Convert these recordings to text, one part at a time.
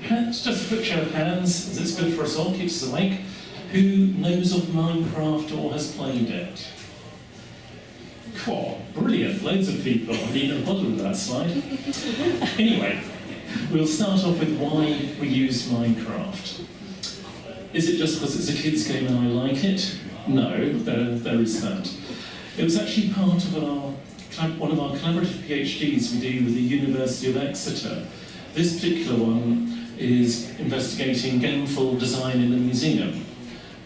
Just a quick show of hands, as it's good for us all, keeps us awake. Who knows of Minecraft or has played it? Cool, brilliant, loads of people. I didn't even bother with that slide. Anyway, we'll start off with why we use Minecraft. Is it just because it's a kid's game and I like it? No, there is that. It was actually part of one of our collaborative PhDs we do with the University of Exeter. This particular one is investigating gameful design in the museum.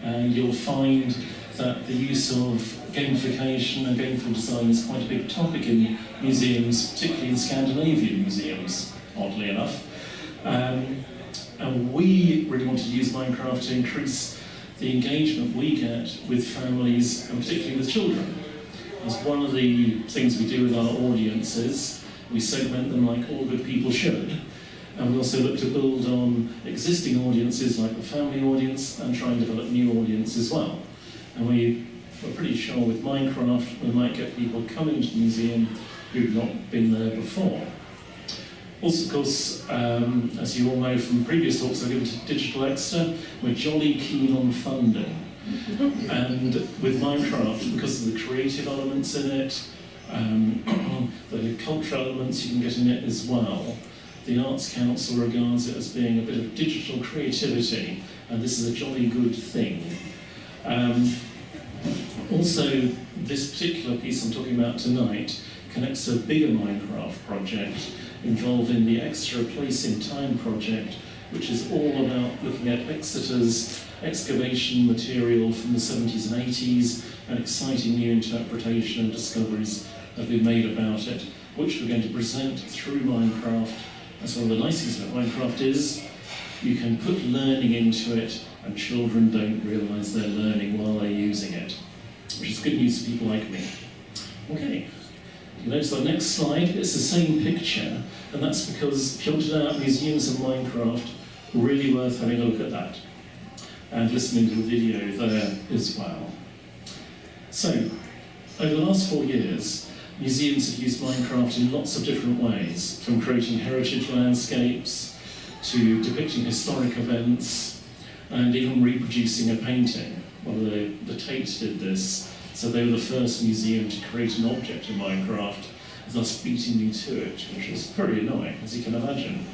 And you'll find that the use of gamification and gameful design is quite a big topic in museums, particularly in Scandinavian museums, oddly enough. And we really wanted to use Minecraft to increase the engagement we get with families, and particularly with children. As one of the things we do with our audiences, we segment them like all good people should. And we also look to build on existing audiences like the family audience and try and develop new audience as well. And we're pretty sure with Minecraft we might get people coming to the museum who've not been there before. Also, of course, as you all know from previous talks I've given to Digital Exeter, we're jolly keen on funding. And with Minecraft, because of the creative elements in it, the cultural elements you can get in it as well, the Arts Council regards it as being a bit of digital creativity, and this is a jolly good thing. Also, this particular piece I'm talking about tonight connects to a bigger Minecraft project involving the Exeter Place in Time project, which is all about looking at Exeter's excavation material from the 70s and 80s, and exciting new interpretation and discoveries have been made about it, which we're going to present through Minecraft. That's one of the nice things about Minecraft is you can put learning into it and children don't realise they're learning while they're using it, which is good news for people like me. Okay, you notice the next slide, it's the same picture, and that's because if you wanted to know about museums and Minecraft, really worth having a look at that and listening to the video there as well. So, over the last 4 years, museums have used Minecraft in lots of different ways, from creating heritage landscapes to depicting historic events and even reproducing a painting. Well, the Tate did this, so they were the first museum to create an object in Minecraft, thus beating me to it, which was very annoying, as you can imagine.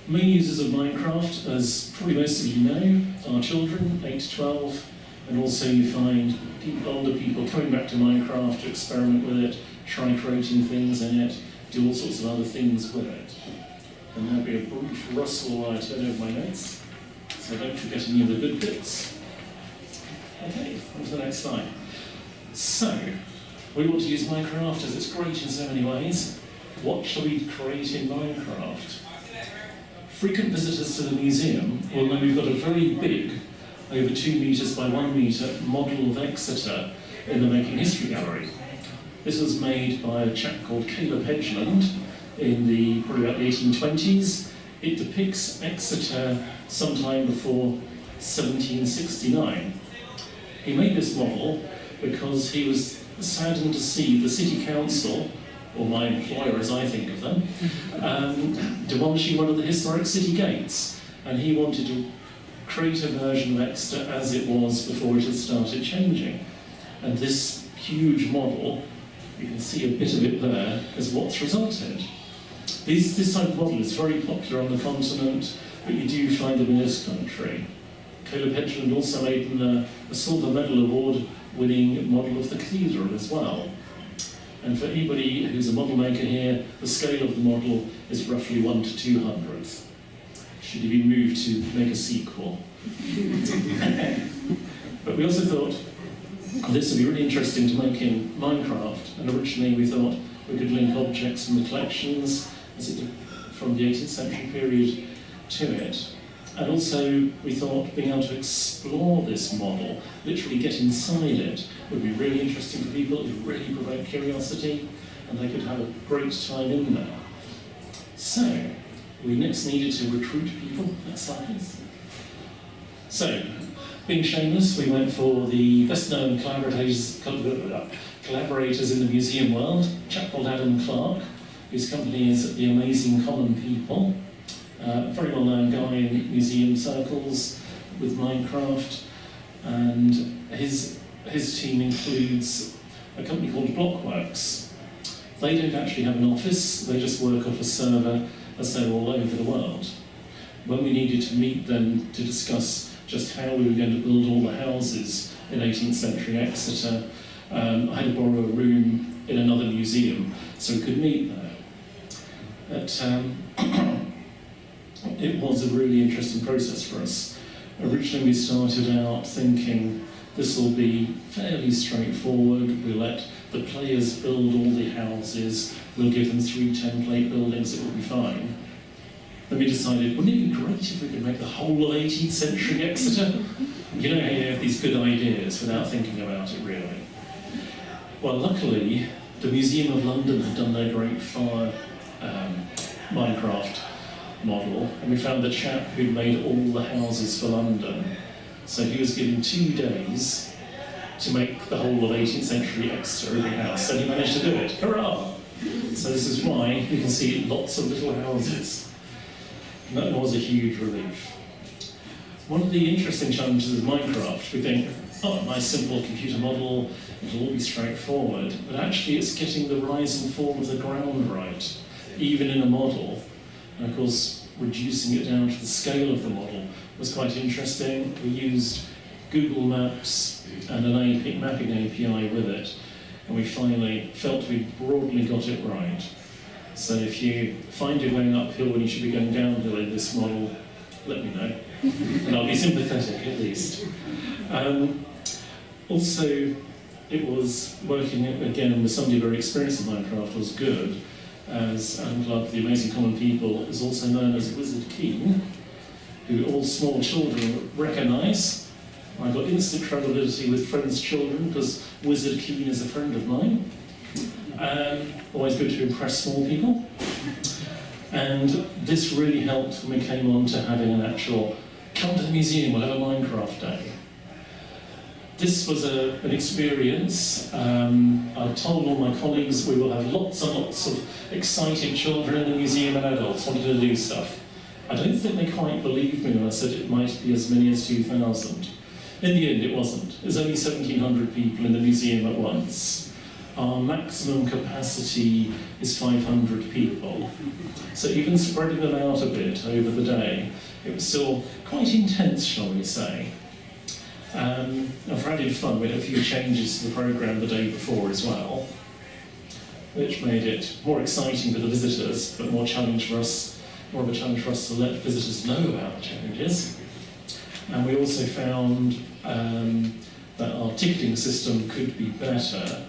Main users of Minecraft, as probably most of you know, are children, 8 to 12, and also you find older people coming back to Minecraft to experiment with it, try creating things in it, do all sorts of other things with it. And there'll be a brief rustle while I turn over my notes, so don't forget any of the good bits. Okay, on to the next slide. So, we want to use Minecraft as it's great in so many ways. What shall we create in Minecraft? Frequent visitors to the museum will know we've got a very big, over 2 metres by 1 metre model of Exeter in the Making History Gallery. This was made by a chap called Caleb Hedgeland in probably about the 1820s. It depicts Exeter sometime before 1769. He made this model because he was saddened to see the City Council, or my employer as I think of them, demolishing one of the historic city gates, and he wanted to create a version of Exeter as it was before it had started changing. And this huge model, you can see a bit of it there, is what's resulted. This type of model is very popular on the continent, but you do find them in this country. Caleb Hedgeland also made a Silver Medal Award-winning model of the cathedral as well. And for anybody who's a model maker here, the scale of the model is roughly 1 to 200th. Should he be moved to make a sequel. But we also thought this would be really interesting to make in Minecraft, and originally we thought we could link objects from the collections from the 18th century period to it. And also we thought being able to explore this model, literally get inside it, would be really interesting for people. It would really provoke curiosity, and they could have a great time in there. So, we next needed to recruit people. Next slide, please. So, being shameless, we went for the best-known collaborators in the museum world, a chap called Clarke, whose company is The Amazing Common People. very well-known guy in museum circles with Minecraft, and his team includes a company called Blockworks. They don't actually have an office, they just work off a server as they're all over the world. When we needed to meet them to discuss just how we were going to build all the houses in 18th century Exeter, I had to borrow a room in another museum so we could meet there. But it was a really interesting process for us. Originally we started out thinking this will be fairly straightforward, we'll let the players build all the houses, we'll give them 3 template buildings, it will be fine. Then we decided, wouldn't it be great if we could make the whole of 18th century Exeter? You know how you have these good ideas without thinking about it really. Well, luckily, the Museum of London had done their great fire Minecraft model, and we found the chap who'd made all the houses for London. So he was given 2 days to make the whole of 18th century Exeter every house, and he managed to do it. Hurrah! So this is why you can see lots of little houses. And that was a huge relief. One of the interesting challenges of Minecraft, we think, oh, a nice simple computer model, it'll all be straightforward, but actually it's getting the rise and fall of the ground right, even in a model. And of course, reducing it down to the scale of the model was quite interesting. We used Google Maps and an mapping API with it, and we finally felt we'd broadly got it right. So if you find you're going uphill when you should be going downhill in this model, let me know, and I'll be sympathetic at least. Also, it was working again with somebody very experienced in Minecraft was good, as Clarke, the Amazing Common People, is also known as Wizard Keen, who all small children recognise. I got instant travelability with friends' children because Wizard Keen is a friend of mine. Always good to impress small people. And this really helped when we came on to having an actual, come to the museum, we'll have a Minecraft day. This was an experience. I told all my colleagues we will have lots and lots of excited children in the museum and adults wanting to do stuff. I don't think they quite believed me when I said it might be as many as 2,000. In the end, it wasn't. There's only 1,700 people in the museum at once. Our maximum capacity is 500 people. So even spreading them out a bit over the day, it was still quite intense, shall we say. And for added fun, we had a few changes to the programme the day before as well, which made it more exciting for the visitors, but more of a challenge for us to let visitors know about the challenges. And we also found that our ticketing system could be better,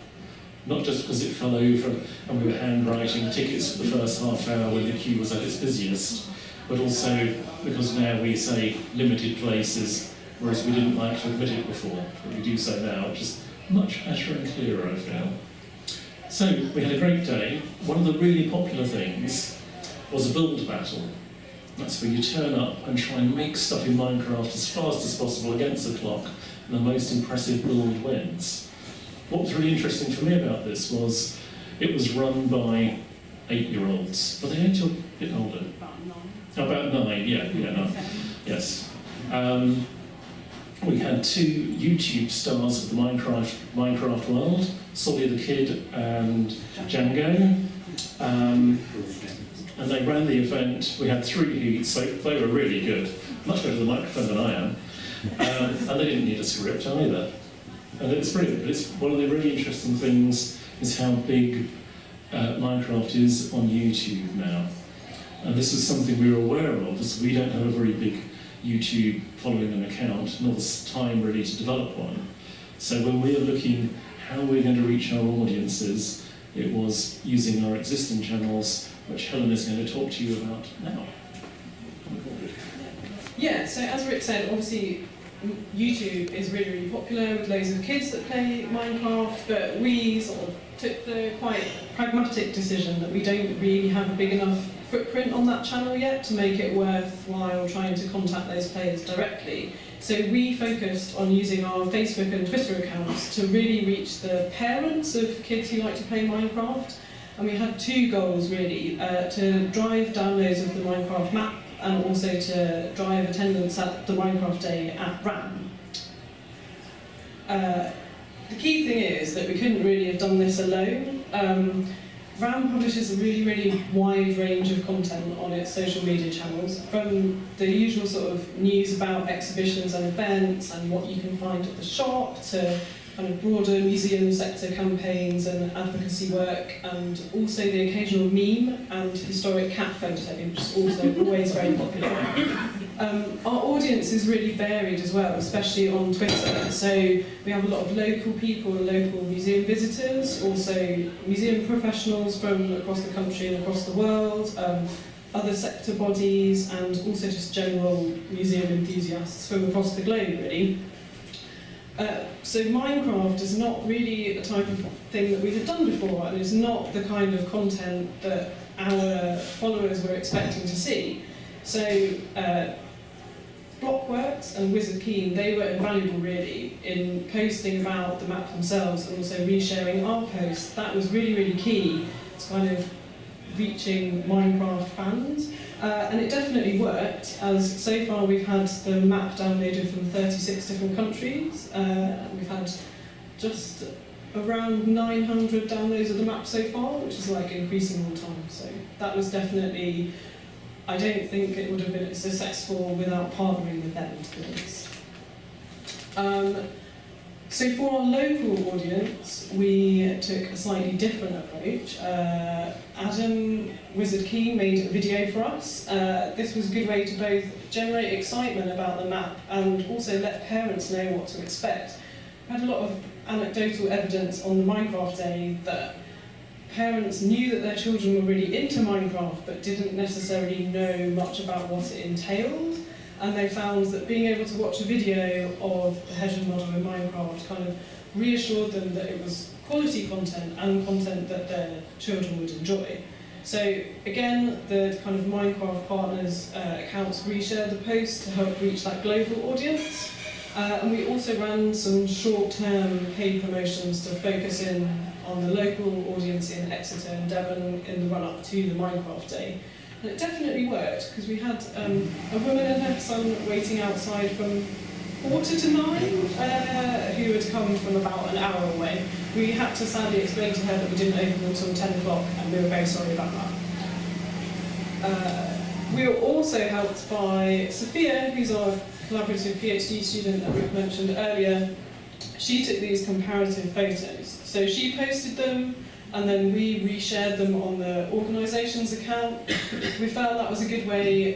not just because it fell over and we were handwriting tickets for the first half hour when the queue was at its busiest, but also because now we say limited places, whereas we didn't like to admit it before, but we do so now, which is much better and clearer, I feel. So we had a great day. One of the really popular things was a build battle. That's where you turn up and try and make stuff in Minecraft as fast as possible against the clock, and the most impressive build wins. What was really interesting for me about this was it was run by 8-year-olds, but they only took a bit older. About 9, yeah, 9. Yes. We had 2 YouTube stars of the Minecraft world, Sofia the Kid and Django. And they ran the event. We had 3 heats, so they were really good. Much better with the microphone than I am. And they didn't need a script either. And it's brilliant. But it's one of the really interesting things is how big Minecraft is on YouTube now. And this was something we were aware of, because we don't have a very big YouTube following an account, nor the time really to develop one. So when we are looking how we're going to reach our audiences, it was using our existing channels, which Helen is going to talk to you about now. Yeah, so as Rick said, obviously YouTube is really, really popular with loads of kids that play Minecraft, but we sort of took the quite pragmatic decision that we don't really have a big enough footprint on that channel yet to make it worthwhile trying to contact those players directly. So we focused on using our Facebook and Twitter accounts to really reach the parents of kids who like to play Minecraft. And we had 2 goals really, to drive downloads of the Minecraft map and also to drive attendance at the Minecraft Day at RAMM. The key thing is that we couldn't really have done this alone. RAMM publishes a really wide range of content on its social media channels, from the usual sort of news about exhibitions and events and what you can find at the shop, to kind of broader museum sector campaigns and advocacy work, and also the occasional meme and historic cat photo, which is also always very popular. Our audience is really varied as well, especially on Twitter. So we have a lot of local people, local museum visitors, also museum professionals from across the country and across the world, other sector bodies, and also just general museum enthusiasts from across the globe, really. So Minecraft is not really a type of thing that we have done before, and it's not the kind of content that our followers were expecting to see. So Blockworks and Wizard Keen, they were invaluable really in posting about the map themselves and also resharing our posts. That was really key to kind of reaching Minecraft fans. And it definitely worked, as so far we've had the map downloaded from 36 different countries. We've had just around 900 downloads of the map so far, which is like increasing all the time. So that was definitely, I don't think it would have been successful without partnering with them, to be honest. So for our local audience, we took a slightly different approach. Adam, Wizard Keen, made a video for us. This was a good way to both generate excitement about the map and also let parents know what to expect. We had a lot of anecdotal evidence on the Minecraft Day that parents knew that their children were really into Minecraft but didn't necessarily know much about what it entailed. And they found that being able to watch a video of the Helen model in Minecraft kind of reassured them that it was quality content and content that their children would enjoy. So again, the kind of Minecraft partners accounts reshared the post to help reach that global audience. And we also ran some short-term paid promotions to focus in on the local audience in Exeter and Devon in the run-up to the Minecraft Day. And it definitely worked, because we had a woman and her son waiting outside from 8:45, who had come from about an hour away. We had to sadly explain to her that we didn't open until 10 o'clock, and we were very sorry about that. We were also helped by Sofia, who's our collaborative PhD student that Ruth mentioned earlier. She took these comparative photos. So she posted them, and then we reshared them on the organisation's account. We felt that was a good way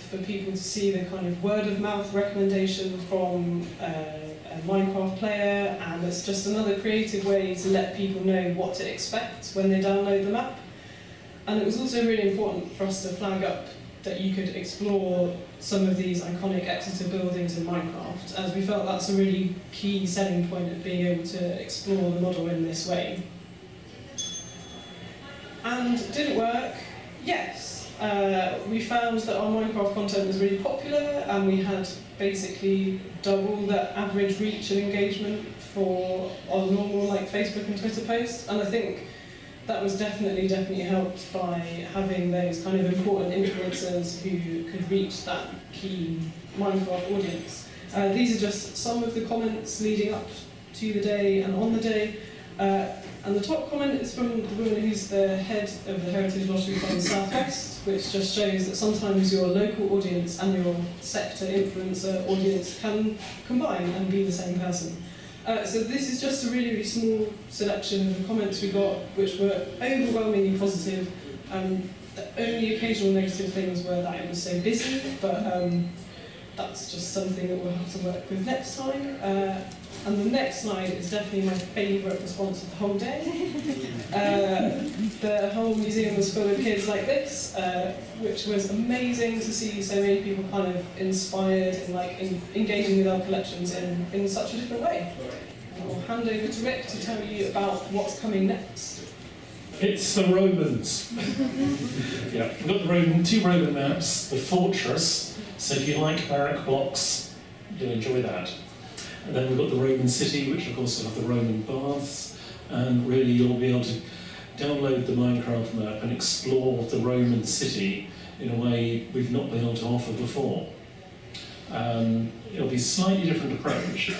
for people to see the kind of word-of-mouth recommendation from a Minecraft player, and it's just another creative way to let people know what to expect when they download the map. And it was also really important for us to flag up that you could explore some of these iconic Exeter buildings in Minecraft, as we felt that's a really key selling point of being able to explore the model in this way. And did it work? Yes. We found that our Minecraft content was really popular, and we had basically double the average reach and engagement for our normal like Facebook and Twitter posts. And I think that was definitely helped by having those kind of important influencers who could reach that key Minecraft audience. These are just some of the comments leading up to the day and on the day. And the top comment is from the woman who's the head of the Heritage Lottery Fund South West, which just shows that sometimes your local audience and your sector influencer audience can combine and be the same person. So this is just a really small selection of the comments we got, which were overwhelmingly positive. The only occasional negative things were that it was so busy, but that's just something that we'll have to work with next time. And the next slide is definitely my favourite response of the whole day. The whole museum was full of kids like this, which was amazing to see so many people kind of inspired and like engaging with our collections in such a different way. I'll hand over to Rick to tell you about what's coming next. It's the Romans. Yeah, we've got the two Roman maps, the fortress, so if you like barrack blocks, you'll enjoy that. And then we've got the Roman city, which of course will have the Roman baths, and really you'll be able to download the Minecraft map and explore the Roman city in a way we've not been able to offer before. It'll be a slightly different approach.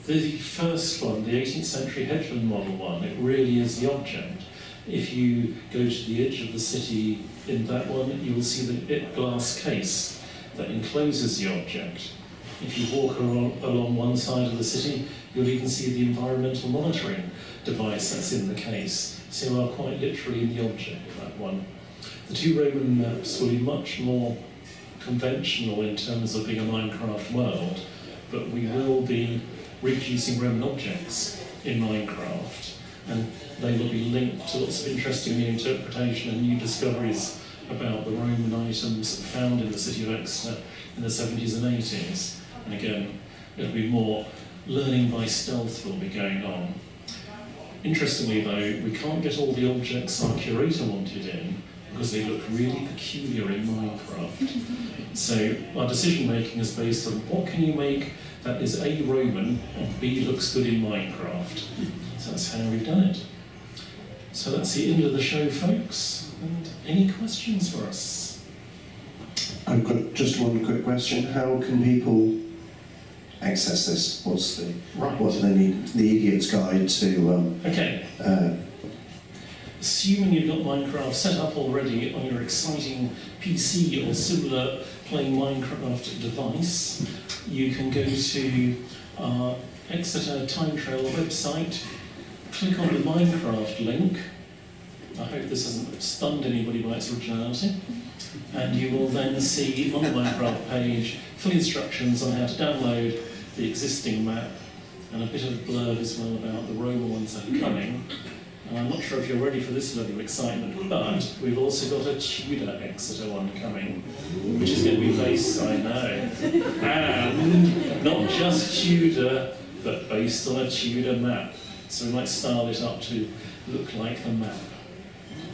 The first one, the 18th century headland model one, it really is the object. If you go to the edge of the city in that one, you will see the glass case that encloses the object. If you walk along one side of the city, you'll even see the environmental monitoring device that's in the case. So you are quite literally in the object, that one. The two Roman maps will be much more conventional in terms of being a Minecraft world, but we will be reproducing Roman objects in Minecraft, and they will be linked to lots of interesting new interpretation and new discoveries about the Roman items found in the city of Exeter in the 70s and 80s. And again, it'll be more learning by stealth will be going on. Interestingly though, we can't get all the objects our curator wanted in because they look really peculiar in Minecraft. So our decision making is based on what can you make that is A, Roman, and B, looks good in Minecraft. So that's how we've done it. So that's the end of the show, folks. And any questions for us? I've got just one quick question. How can people access this? What do they need? The Idiot's Guide to... Okay. Assuming you've got Minecraft set up already on your exciting PC or similar playing Minecraft device, you can go to our Exeter Time Trail website, click on the Minecraft link. I hope this hasn't stunned anybody by its originality. And you will then see on the Minecraft page full instructions on how to download the existing map and a bit of blurb as well about the Roman ones that are coming. And I'm not sure if you're ready for this level of excitement, but we've also got a Tudor Exeter one coming, which is going to be based, I know, and not just Tudor, but based on a Tudor map. So we might style it up to look like the map.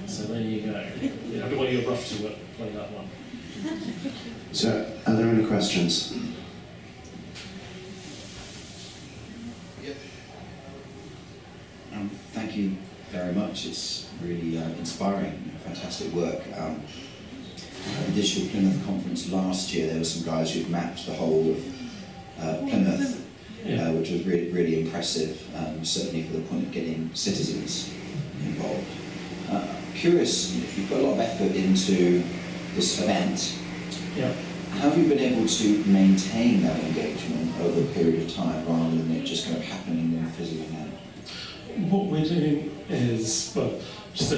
So there you go. Yeah, everybody you're rough to play that one. So, are there any questions? Thank you very much. It's really inspiring, fantastic work. At the Digital Plymouth conference last year, there were some guys who'd mapped the whole of Plymouth, which was really, really impressive, certainly for the point of getting citizens involved. Curious, you've put a lot of effort into this event. Yeah. How have you been able to maintain that engagement over a period of time rather than it just kind of happening and fizzling out? What we're doing is, well, just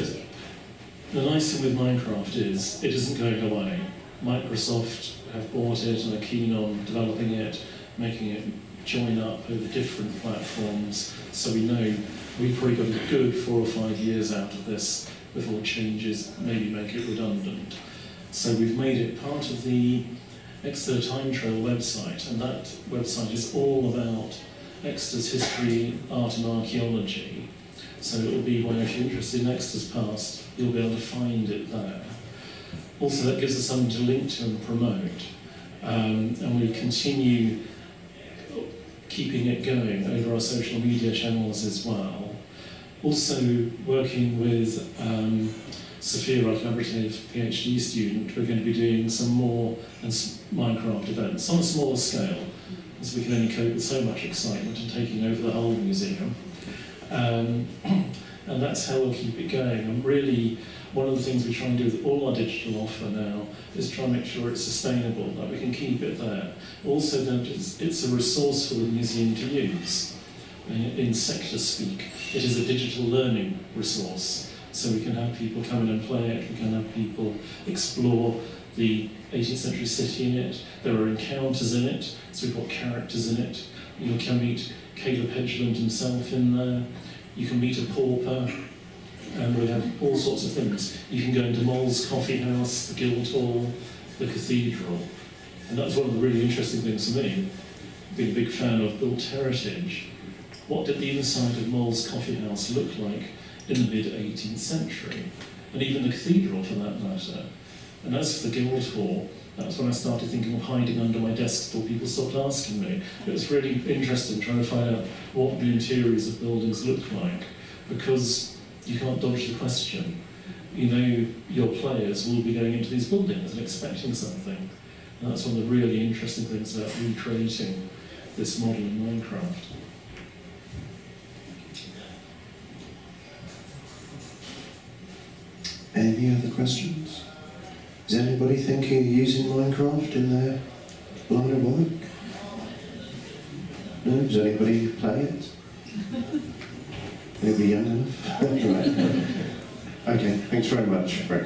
the nice thing with Minecraft is it isn't going away. Microsoft have bought it and are keen on developing it, making it join up over different platforms, so we know we've probably got a good 4 or 5 years out of this before changes maybe make it redundant. So we've made it part of the Exeter Time Trail website, and that website is all about Exeter's history, art and archaeology. So it will be where if you're interested in Exeter's past, you'll be able to find it there. Also that gives us something to link to and promote. And we continue keeping it going over our social media channels as well. Also working with Sofia, our collaborative PhD student, we're going to be doing some more Minecraft events on a smaller scale, as we can only cope with so much excitement and taking over the whole museum. And that's how we'll keep it going. And really, one of the things we try and do with all our digital offer now is try and make sure it's sustainable, that we can keep it there. Also that it's a resource for the museum to use. In sector speak, it is a digital learning resource. So we can have people come in and play it, we can have people explore the 18th century city in it. There are encounters in it, so we've got characters in it. You can meet Caleb Hedgeland himself in there. You can meet a pauper, and we have all sorts of things. You can go into Moll's Coffee House, the Guildhall, the Cathedral. And that's one of the really interesting things for me, being a big fan of built heritage. What did the inside of Moll's Coffee House look like in the mid-18th century? And even the Cathedral, for that matter. And as for the Guildhall, that's when I started thinking of hiding under my desk till people stopped asking me. It was really interesting trying to find out what the interiors of buildings look like, because you can't dodge the question. you know, your players will be going into these buildings and expecting something. And that's one of the really interesting things about recreating this model in Minecraft. Any other questions? Is anybody thinking of using Minecraft in their line of work? No? Does anybody play it? Anybody young enough? Right. Okay, thanks very much, Greg.